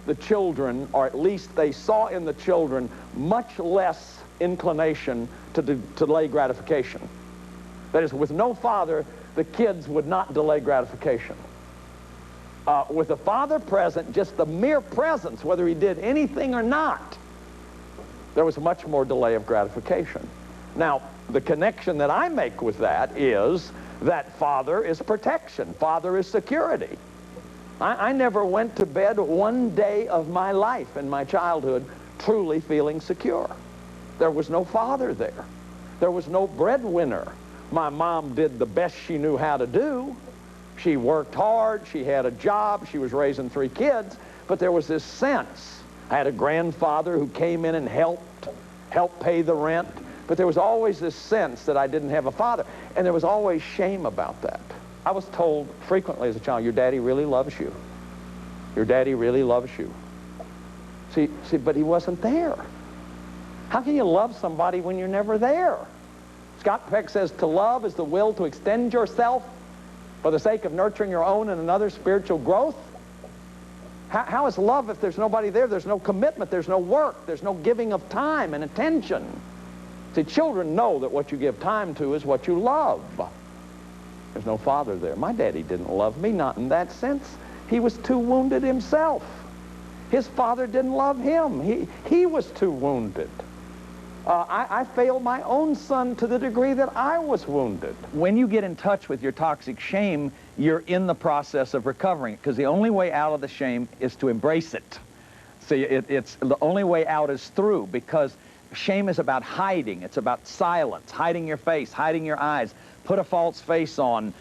the children, or at least they saw in the children, much less inclination to delay gratification. That is, with no father, the kids would not delay gratification. With a father present, just the mere presence, whether he did anything or not, there was much more delay of gratification. Now, the connection that I make with that is that father is protection, father is security. I never went to bed one day of my life in my childhood truly feeling secure. There was no father there. There was no breadwinner. My mom did the best she knew how to do. She worked hard, she had a job, she was raising 3 kids, but there was this sense. I had a grandfather who came in and helped pay the rent, but there was always this sense that I didn't have a father, and there was always shame about that. I was told frequently as a child, your daddy really loves you. Your daddy really loves you. See, but he wasn't there. How can you love somebody when you're never there? Scott Peck says, to love is the will to extend yourself for the sake of nurturing your own and another's spiritual growth. How is love if there's nobody there? There's no commitment, there's no work, there's no giving of time and attention. See, children know that what you give time to is what you love. There's no father there. My daddy didn't love me, not in that sense. He was too wounded himself. His father didn't love him. He was too wounded. I failed my own son to the degree that I was wounded. When you get in touch with your toxic shame, you're in the process of recovering it, because the only way out of the shame is to embrace it. See, it's the only way out is through, because shame is about hiding. It's about silence, hiding your face, hiding your eyes, put a false face on,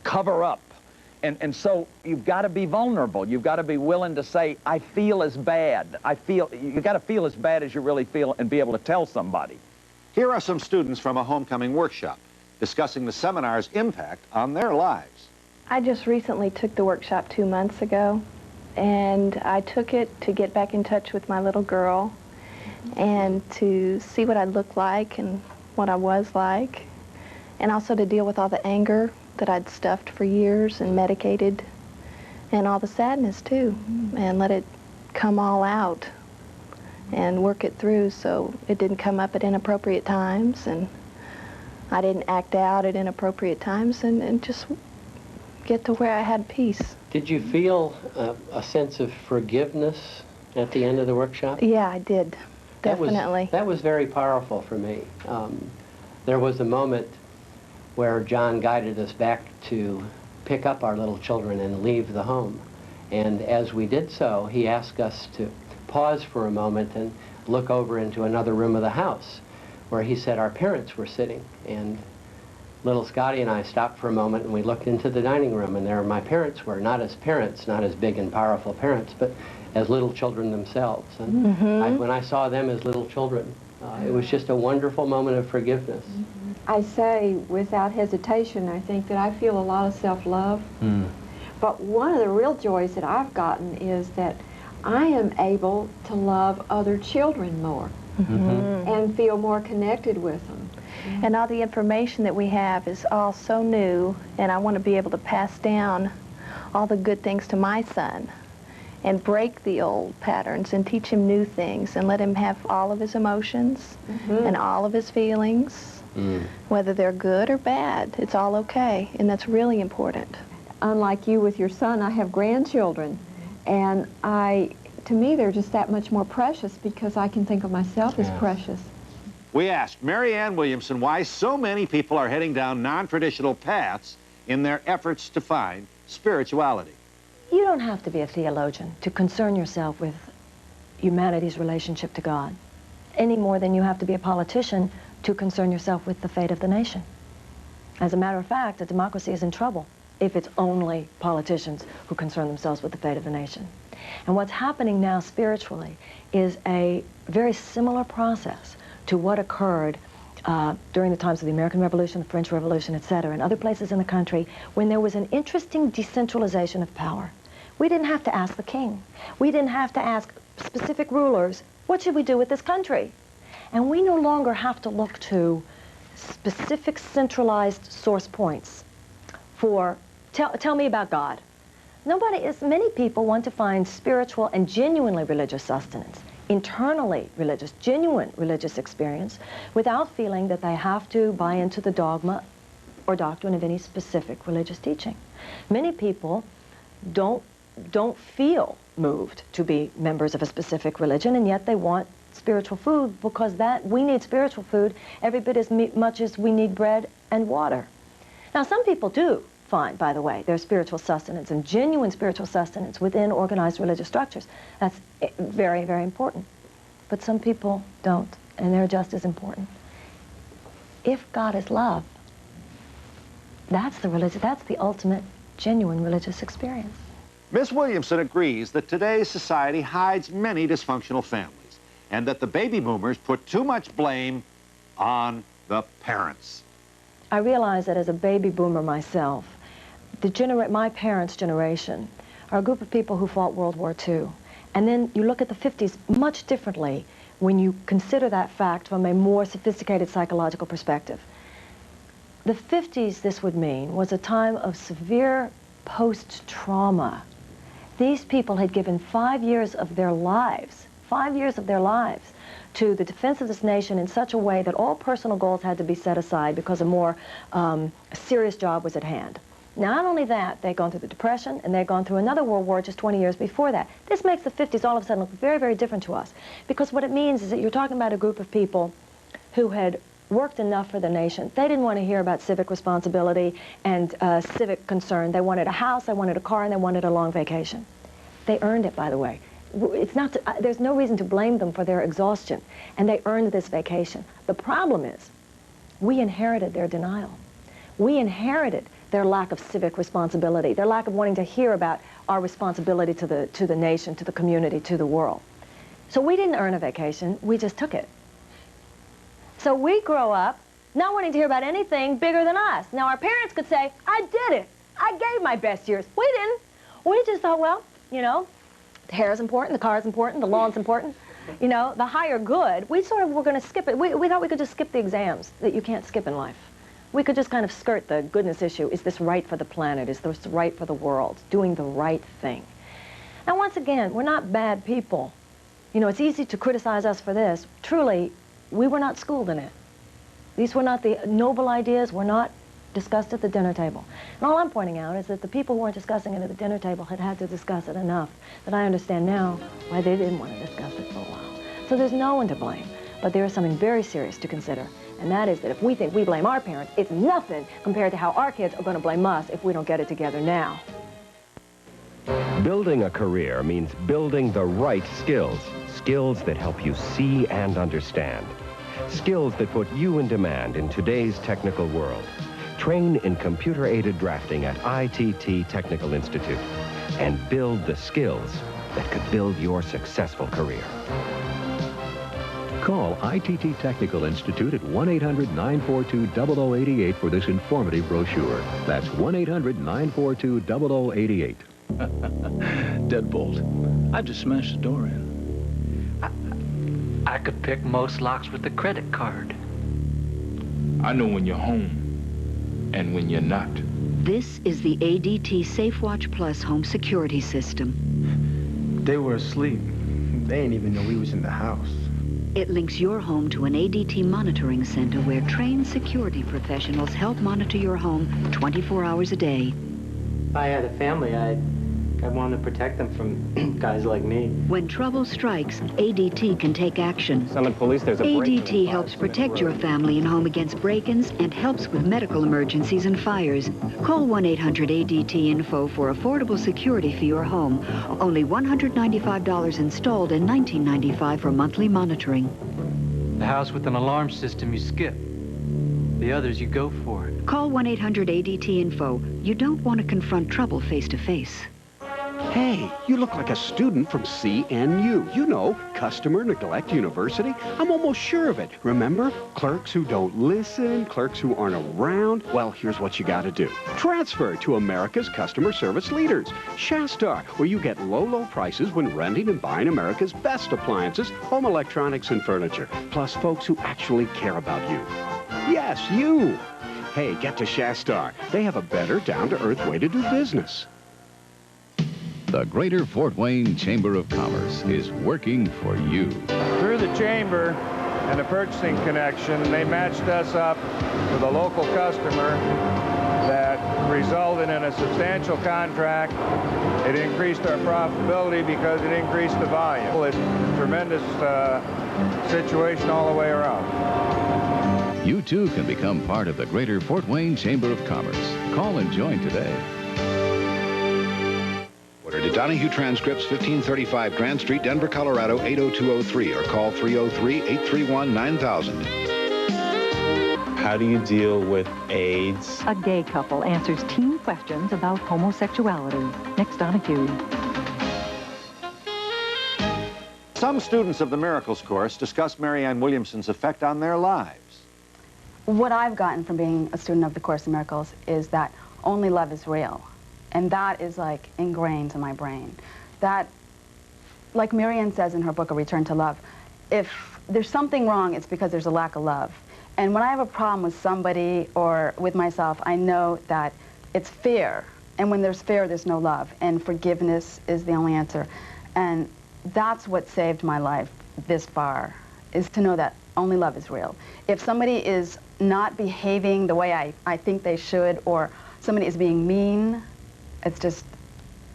cover up. And so you've got to be vulnerable. You've got to be willing to say, I feel as bad. You've got to feel as bad as you really feel and be able to tell somebody. Here are some students from a homecoming workshop discussing the seminar's impact on their lives. I just recently took the workshop 2 months ago, and I took it to get back in touch with my little girl and to see what I looked like and what I was like, and also to deal with all the anger that I'd stuffed for years and medicated, and all the sadness too, and let it come all out and work it through so it didn't come up at inappropriate times, and I didn't act out at inappropriate times, and just get to where I had peace. Did you feel a sense of forgiveness at the end of the workshop? Yeah, I did, definitely. That was very powerful for me. There was a moment where John guided us back to pick up our little children and leave the home. And as we did so, he asked us to pause for a moment and look over into another room of the house, where he said our parents were sitting. And little Scotty and I stopped for a moment and we looked into the dining room, and there my parents were, not as parents, not as big and powerful parents, but as little children themselves. And when I saw them as little children, it was just a wonderful moment of forgiveness. I say without hesitation, I think that I feel a lot of self-love. But one of the real joys that I've gotten is that I am able to love other children more and feel more connected with them. And all the information that we have is all so new, and I want to be able to pass down all the good things to my son and break the old patterns and teach him new things and let him have all of his emotions and all of his feelings. Whether they're good or bad, it's all okay, and that's really important. Unlike you with your son, I have grandchildren, and to me, they're just that much more precious because I can think of myself as precious. We asked Mary Ann Williamson why so many people are heading down non-traditional paths in their efforts to find spirituality. You don't have to be a theologian to concern yourself with humanity's relationship to God, any more than you have to be a politician to concern yourself with the fate of the nation. As a matter of fact, a democracy is in trouble if it's only politicians who concern themselves with the fate of the nation. And what's happening now spiritually is a very similar process to what occurred during the times of the American Revolution, the French Revolution, etc., and other places in the country, when there was an interesting decentralization of power. We didn't have to ask the king. We didn't have to ask specific rulers, what should we do with this country? And we no longer have to look to specific centralized source points for, tell me about God. Many people want to find spiritual and genuinely religious sustenance, internally religious, genuine religious experience, without feeling that they have to buy into the dogma or doctrine of any specific religious teaching. Many people don't feel moved to be members of a specific religion, and yet they want spiritual food, because we need spiritual food every bit as much as we need bread and water. Now, some people do find, by the way, their spiritual sustenance and genuine spiritual sustenance within organized religious structures. That's very, very important. But some people don't, and they're just as important. If God is love, that's the ultimate genuine religious experience. Ms. Williamson agrees that today's society hides many dysfunctional families, and that the baby boomers put too much blame on the parents. I realize that as a baby boomer myself, my parents' generation are a group of people who fought World War II. And then you look at the 50s much differently when you consider that fact from a more sophisticated psychological perspective. The 50s, this would mean, was a time of severe post-trauma. These people had given 5 years of their lives, 5 years of their lives, to the defense of this nation in such a way that all personal goals had to be set aside because a more serious job was at hand. Not only that, they'd gone through the Depression, and they'd gone through another world war just 20 years before that. This makes the 50s all of a sudden look very, very different to us, because what it means is that you're talking about a group of people who had worked enough for the nation. They didn't want to hear about civic responsibility and civic concern. They wanted a house, they wanted a car, and they wanted a long vacation. They earned it, by the way. There's no reason to blame them for their exhaustion, and they earned this vacation. The problem is, we inherited their denial. We inherited their lack of civic responsibility, their lack of wanting to hear about our responsibility to the nation, to the community, to the world. So we didn't earn a vacation, we just took it. So we grow up not wanting to hear about anything bigger than us. Now our parents could say, I did it, I gave my best years. We didn't. We just thought, well, you know, the hair is important, the car is important, the lawn's important. You know, the higher good, we sort of were going to skip it. We thought we could just skip the exams that you can't skip in life. We could just kind of skirt the goodness issue. Is this right for the planet? Is this right for the world? Doing the right thing. Now, once again, we're not bad people. You know, it's easy to criticize us for this. Truly, we were not schooled in it. These were not the noble ideas, were not discussed at the dinner table. And all I'm pointing out is that the people who weren't discussing it at the dinner table had to discuss it enough that I understand now why they didn't want to discuss it for a while. So there's no one to blame, but there is something very serious to consider. And that is that if we think we blame our parents, it's nothing compared to how our kids are going to blame us if we don't get it together now. Building a career means building the right skills. Skills that help you see and understand. Skills that put you in demand in today's technical world. Train in computer-aided drafting at ITT Technical Institute. And build the skills that could build your successful career. Call ITT Technical Institute at 1-800-942-0088 for this informative brochure. That's 1-800-942-0088. Deadbolt. I just smashed the door in. I could pick most locks with a credit card. I know when you're home and when you're not. This is the ADT SafeWatch Plus home security system. They were asleep. They didn't even know we was in the house. It links your home to an ADT monitoring center where trained security professionals help monitor your home 24 hours a day. If I had a family, I'd want to protect them from guys like me. When trouble strikes, ADT can take action. Summit police, there's a ADT helps protect your family and home against break-ins and helps with medical emergencies and fires. Call 1-800-ADT-INFO for affordable security for your home. Only $195 installed and $19.95 for monthly monitoring. The house with an alarm system you skip. The others you go for. Call 1-800-ADT-INFO. You don't want to confront trouble face to face. Hey, you look like a student from CNU. You know, Customer Neglect University. I'm almost sure of it. Remember? Clerks who don't listen, clerks who aren't around. Well, here's what you gotta do. Transfer to America's customer service leaders. Shastar, where you get low prices when renting and buying America's best appliances, home electronics, and furniture. Plus folks who actually care about you. Yes, you. Hey, get to Shastar. They have a better, down-to-earth way to do business. The Greater Fort Wayne Chamber of Commerce is working for you. Through the Chamber and the purchasing connection, they matched us up with a local customer that resulted in a substantial contract. It increased our profitability because it increased the volume. It's a tremendous situation all the way around. You too can become part of the Greater Fort Wayne Chamber of Commerce. Call and join today. Order to Donahue Transcripts, 1535 Grand Street, Denver, Colorado, 80203, or call 303-831-9000. How do you deal with AIDS? A gay couple answers teen questions about homosexuality. Next, Donahue. Some students of the Miracles course discuss Marianne Williamson's effect on their lives. What I've gotten from being a student of the Course in Miracles is that only love is real. And that is like ingrained in my brain. That, like Marianne says in her book, A Return to Love, if there's something wrong, it's because there's a lack of love. And when I have a problem with somebody or with myself, I know that it's fear. And when there's fear, there's no love. And forgiveness is the only answer. And that's what saved my life this far, is to know that only love is real. If somebody is not behaving the way I think they should, or somebody is being mean, it's just,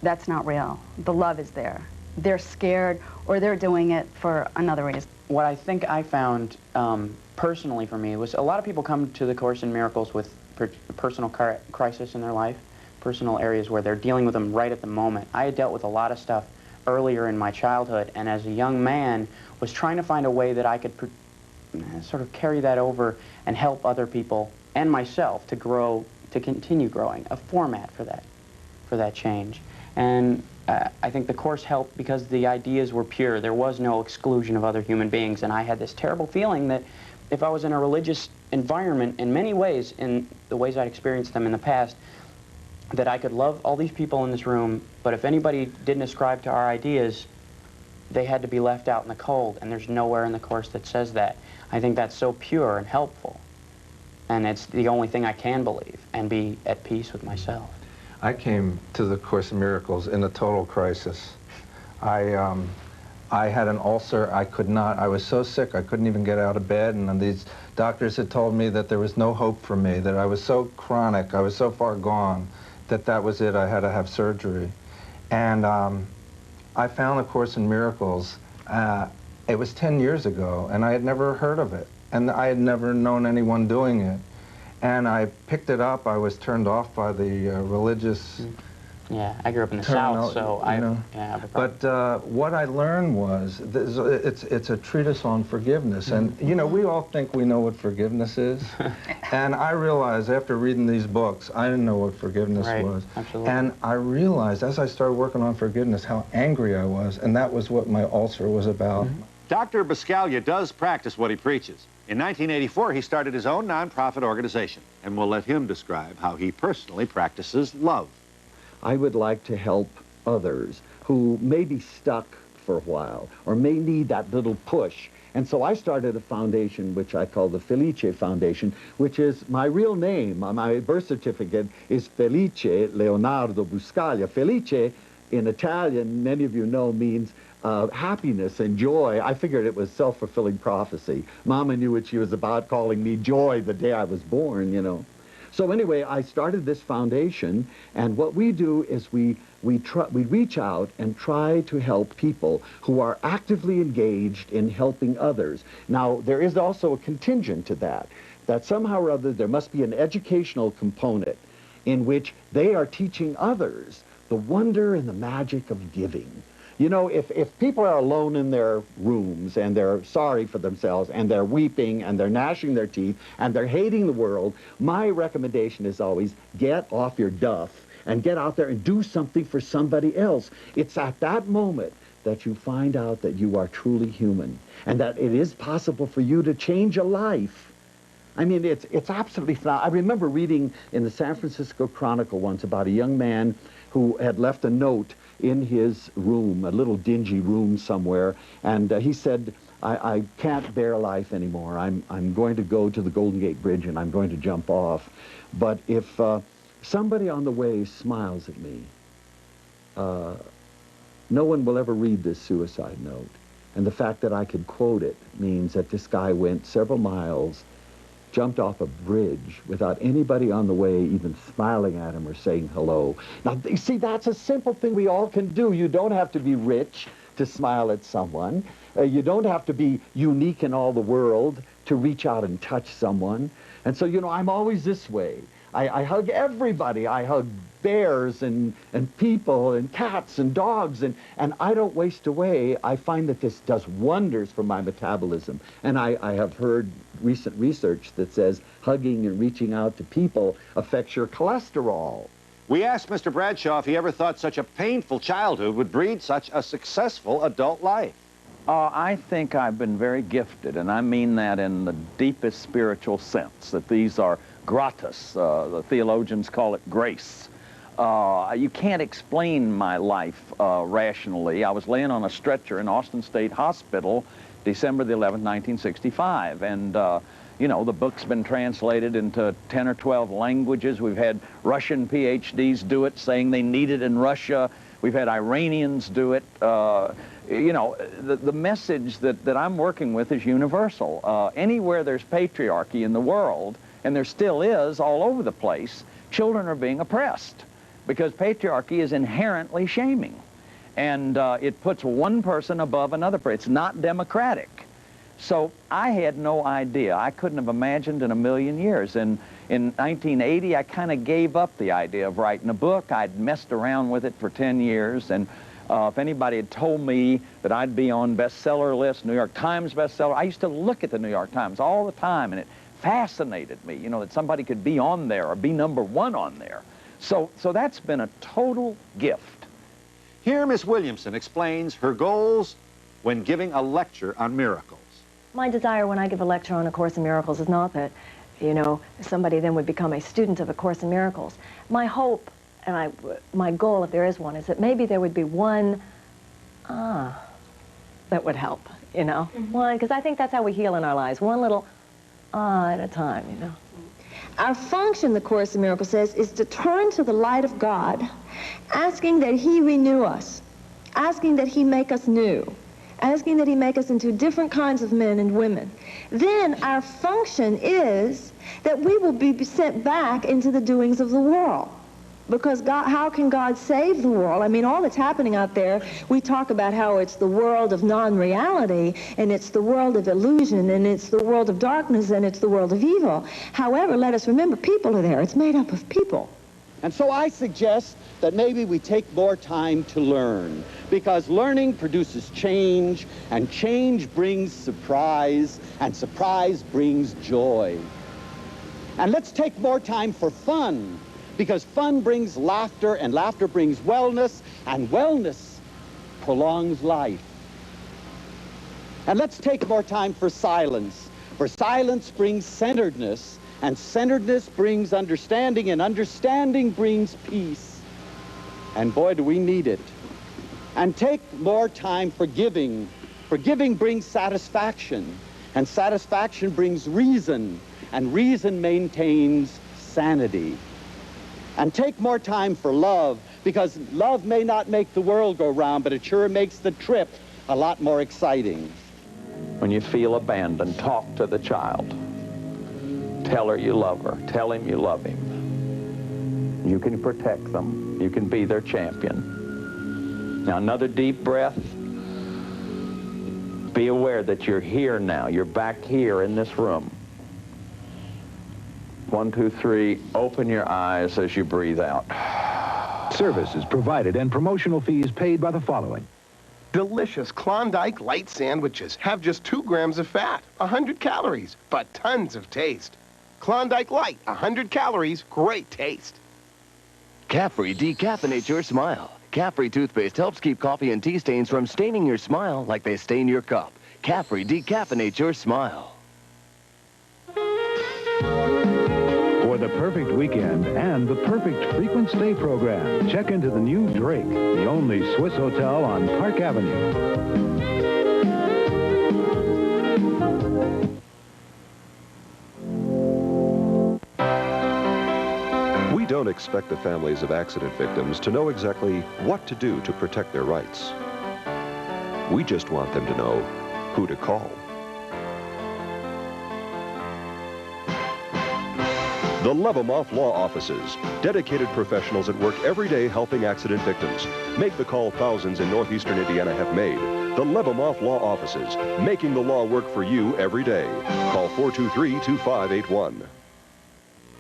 that's not real. The love is there. They're scared, or they're doing it for another reason. What I think I found personally for me was a lot of people come to the Course in Miracles with personal crisis in their life, personal areas where they're dealing with them right at the moment. I had dealt with a lot of stuff earlier in my childhood, and as a young man was trying to find a way that I could sort of carry that over and help other people and myself to grow, to continue growing, a format for that change. And I think the Course helped because the ideas were pure. There was no exclusion of other human beings, and I had this terrible feeling that if I was in a religious environment, in many ways, in the ways I'd experienced them in the past, that I could love all these people in this room, but if anybody didn't ascribe to our ideas, they had to be left out in the cold, and there's nowhere in the Course that says that. I think that's so pure and helpful, and it's the only thing I can believe and be at peace with myself. I came to the Course in Miracles in a total crisis. I had an ulcer. I was so sick I couldn't even get out of bed, and these doctors had told me that there was no hope for me, that I was so chronic, I was so far gone, that was it, I had to have surgery. And I found the Course in Miracles. It was 10 years ago, and I had never heard of it, and I had never known anyone doing it. And I picked it up. I was turned off by the religious. Yeah, I grew up in the South, so I have a problem. But what I learned was it's a treatise on forgiveness, and you know, we all think we know what forgiveness is, and I realized after reading these books, I didn't know what forgiveness was. Absolutely. And I realized as I started working on forgiveness how angry I was, and that was what my ulcer was about. Dr. Biscaglia does practice what he preaches. In 1984, he started his own nonprofit organization, and we'll let him describe how he personally practices love. I would like to help others who may be stuck for a while or may need that little push. And so I started a foundation which I call the Felice Foundation, which is my real name. My birth certificate is Felice Leonardo Biscaglia. Felice in Italian, many of you know, means happiness and joy. I figured it was self-fulfilling prophecy. Mama knew what she was about, calling me Joy the day I was born, you know. So anyway, I started this foundation, and what we do is we reach out and try to help people who are actively engaged in helping others. Now, there is also a contingent to that somehow or other there must be an educational component in which they are teaching others the wonder and the magic of giving. You know, if people are alone in their rooms and they're sorry for themselves and they're weeping and they're gnashing their teeth and they're hating the world, my recommendation is always get off your duff and get out there and do something for somebody else. It's at that moment that you find out that you are truly human and that it is possible for you to change a life. I mean, it's absolutely phenomenal. I remember reading in the San Francisco Chronicle once about a young man who had left a note in his room, a little dingy room somewhere, and he said, I can't bear life anymore. I'm going to go to the Golden Gate Bridge and I'm going to jump off. But if somebody on the way smiles at me, no one will ever read this suicide note. And the fact that I could quote it means that this guy went several miles, jumped off a bridge without anybody on the way even smiling at him or saying hello. Now, you see, that's a simple thing we all can do. You don't have to be rich to smile at someone. You don't have to be unique in all the world to reach out and touch someone. And so, you know, I'm always this way. I hug everybody. I hug bears and people and cats and dogs, and I don't waste away. I find that this does wonders for my metabolism. And I have heard recent research that says hugging and reaching out to people affects your cholesterol. We asked Mr. Bradshaw if he ever thought such a painful childhood would breed such a successful adult life. I think I've been very gifted, and I mean that in the deepest spiritual sense, that these are gratis. The theologians call it grace. You can't explain my life rationally. I was laying on a stretcher in Austin State Hospital December the 11th, 1965, and you know, the book's been translated into 10 or 12 languages. We've had Russian PhDs do it, saying they need it in Russia. We've had Iranians do it. You know, the message that I'm working with is universal. Anywhere there's patriarchy in the world, and there still is all over the place, children are being oppressed because patriarchy is inherently shaming. And it puts one person above another person. It's not democratic. So I had no idea. I couldn't have imagined in a million years. And in 1980, I kind of gave up the idea of writing a book. I'd messed around with it for 10 years. And if anybody had told me that I'd be on bestseller lists, New York Times bestseller, I used to look at the New York Times all the time, and it fascinated me, you know, that somebody could be on there or be #1 on there. So that's been a total gift. Here, Miss Williamson explains her goals when giving a lecture on miracles. My desire when I give a lecture on A Course in Miracles is not that, you know, somebody then would become a student of A Course in Miracles. My hope, and my goal, if there is one, is that maybe there would be one that would help, you know? One, because I think that's how we heal in our lives, one little at a time, you know? Our function, the Course in Miracles says, is to turn to the light of God, asking that He renew us, asking that He make us new, asking that He make us into different kinds of men and women. Then our function is that we will be sent back into the doings of the world. Because God, how can God save the world? I mean, all that's happening out there, we talk about how it's the world of non-reality, and it's the world of illusion, and it's the world of darkness, and it's the world of evil. However, let us remember, people are there. It's made up of people. And so I suggest that maybe we take more time to learn, because learning produces change, and change brings surprise, and surprise brings joy. And let's take more time for fun, because fun brings laughter, and laughter brings wellness, and wellness prolongs life. And let's take more time for silence, for silence brings centeredness, and centeredness brings understanding, and understanding brings peace. And boy, do we need it. And take more time for giving. For giving brings satisfaction, and satisfaction brings reason, and reason maintains sanity. And take more time for love, because love may not make the world go round, but it sure makes the trip a lot more exciting. When you feel abandoned, talk to the child. Tell her you love her. Tell him you love him. You can protect them. You can be their champion. Now, another deep breath. Be aware that you're here now. You're back here in this room. 1, 2, 3, open your eyes as you breathe out. Services provided and promotional fees paid by the following. Delicious Klondike light sandwiches have just 2 grams of fat, 100 calories, but tons of taste. Klondike Light, 100 calories, great taste. Caffrey decaffeinates your smile. Caffrey toothpaste helps keep coffee and tea stains from staining your smile like they stain your cup. Caffrey decaffeinates your smile. For the perfect weekend and the perfect frequent stay program, check into the new Drake, the only Swiss hotel on Park Avenue. We don't expect the families of accident victims to know exactly what to do to protect their rights. We just want them to know who to call. The Levemoff Law Offices, dedicated professionals at work every day helping accident victims. Make the call thousands in northeastern Indiana have made. The Levemoff Law Offices, making the law work for you every day. Call 423-2581.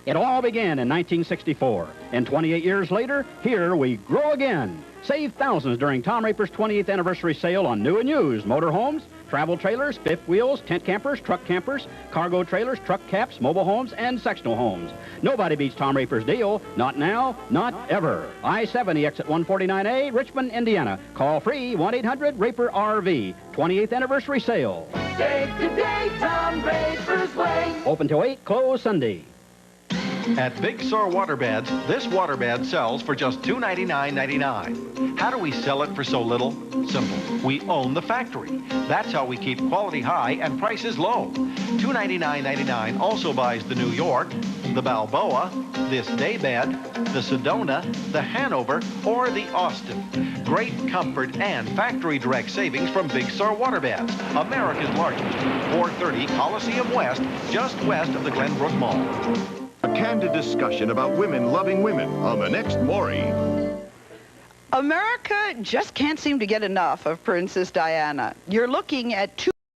It all began in 1964, and 28 years later, here we grow again. Save thousands during Tom Raper's 28th anniversary sale on new and used motorhomes, travel trailers, fifth wheels, tent campers, truck campers, cargo trailers, truck caps, mobile homes, and sectional homes. Nobody beats Tom Raper's deal. Not now, not ever. I-70 exit 149A, Richmond, Indiana. Call free 1-800-RAPER-RV. 28th anniversary sale. Save today, Tom Raper's way. Open till 8, close Sunday. At Big Sur Waterbeds, this waterbed sells for just $299.99. How do we sell it for so little? Simple. We own the factory. That's how we keep quality high and prices low. $299.99 also buys the New York, the Balboa, this Daybed, the Sedona, the Hanover, or the Austin. Great comfort and factory direct savings from Big Sur Waterbeds, America's largest, 430 Coliseum West, just west of the Glenbrook Mall. A candid discussion about women loving women on the next Maury. America just can't seem to get enough of Princess Diana. You're looking at two